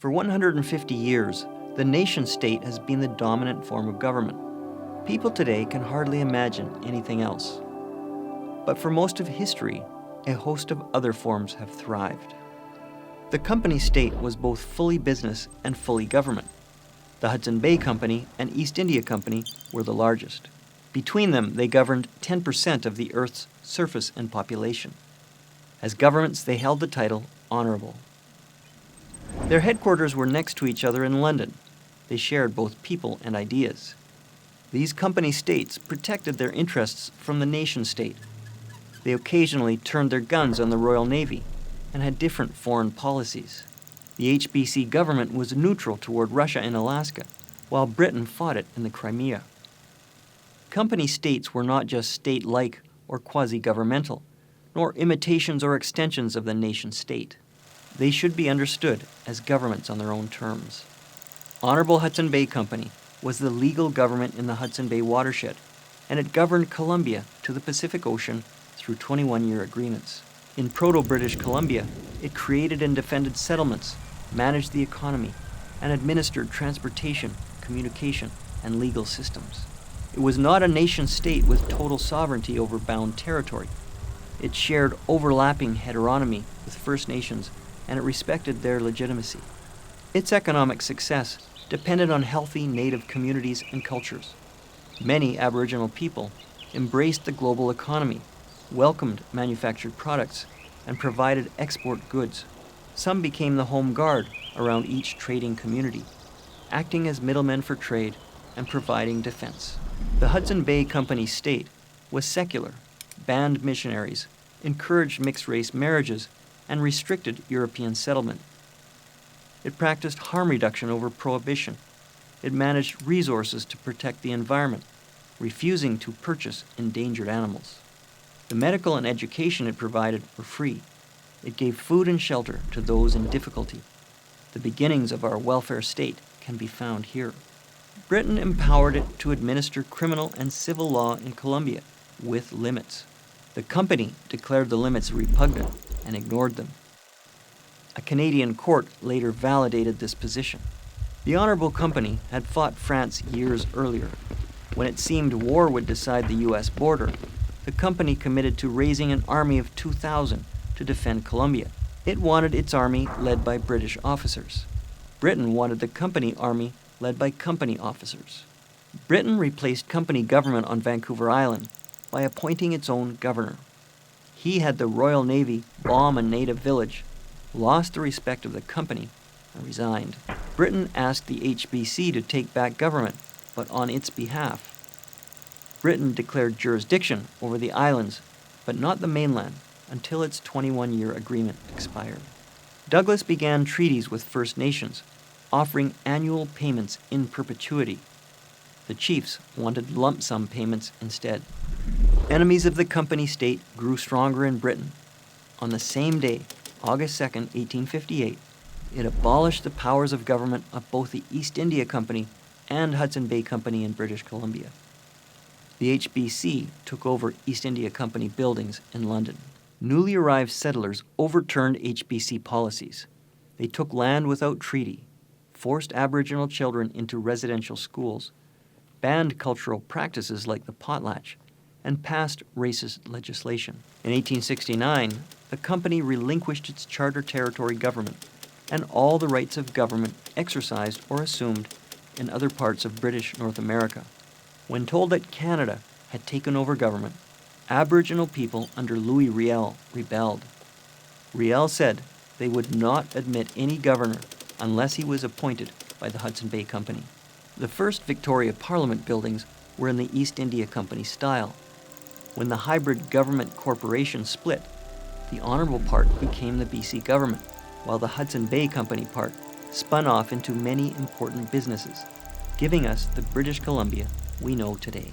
For 150 years, the nation-state has been the dominant form of government. People today can hardly imagine anything else. But for most of history, a host of other forms have thrived. The company state was both fully business and fully government. The Hudson Bay Company and East India Company were the largest. Between them, they governed 10% of the Earth's surface and population. As governments, they held the title Honorable. Their headquarters were next to each other in London. They shared both people and ideas. These company states protected their interests from the nation-state. They occasionally turned their guns on the Royal Navy and had different foreign policies. The HBC government was neutral toward Russia and Alaska, while Britain fought it in the Crimea. Company states were not just state-like or quasi-governmental, nor imitations or extensions of the nation-state. They should be understood as governments on their own terms. Honorable Hudson Bay Company was the legal government in the Hudson Bay watershed, and it governed Columbia to the Pacific Ocean through 21-year agreements. In Proto, British Columbia, it created and defended settlements, managed the economy, and administered transportation, communication, and legal systems. It was not a nation-state with total sovereignty over bound territory. It shared overlapping heteronomy with First Nations, and it respected their legitimacy. Its economic success depended on healthy native communities and cultures. Many Aboriginal people embraced the global economy, welcomed manufactured products, and provided export goods. Some became the home guard around each trading community, acting as middlemen for trade and providing defense. The Hudson Bay Company state was secular, banned missionaries, encouraged mixed-race marriages, and restricted European settlement. It practiced harm reduction over prohibition. It managed resources to protect the environment, refusing to purchase endangered animals. The medical and education it provided were free. It gave food and shelter to those in difficulty. The beginnings of our welfare state can be found here. Britain empowered it to administer criminal and civil law in Columbia, with limits. The company declared the limits repugnant and ignored them. A Canadian court later validated this position. The Honorable Company had fought France years earlier. When it seemed war would decide the U.S. border, the company committed to raising an army of 2,000 to defend Columbia. It wanted its army led by British officers. Britain wanted the company army led by company officers. Britain replaced company government on Vancouver Island by appointing its own governor. He had the Royal Navy bomb a native village, lost the respect of the company, and resigned. Britain asked the HBC to take back government, but on its behalf. Britain declared jurisdiction over the islands, but not the mainland, until its 21-year agreement expired. Douglas began treaties with First Nations, offering annual payments in perpetuity. The chiefs wanted lump sum payments instead. Enemies of the company state grew stronger in Britain. On the same day, August 2, 1858, it abolished the powers of government of both the East India Company and Hudson Bay Company in British Columbia. The HBC took over East India Company buildings in London. Newly arrived settlers overturned HBC policies. They took land without treaty, forced Aboriginal children into residential schools, banned cultural practices like the potlatch, and passed racist legislation. In 1869, the company relinquished its charter territory government and all the rights of government exercised or assumed in other parts of British North America. When told that Canada had taken over government, Aboriginal people under Louis Riel rebelled. Riel said they would not admit any governor unless he was appointed by the Hudson Bay Company. The first Victoria Parliament buildings were in the East India Company style. When the hybrid government corporation split, the honorable part became the BC government, while the Hudson Bay Company part spun off into many important businesses, giving us the British Columbia we know today.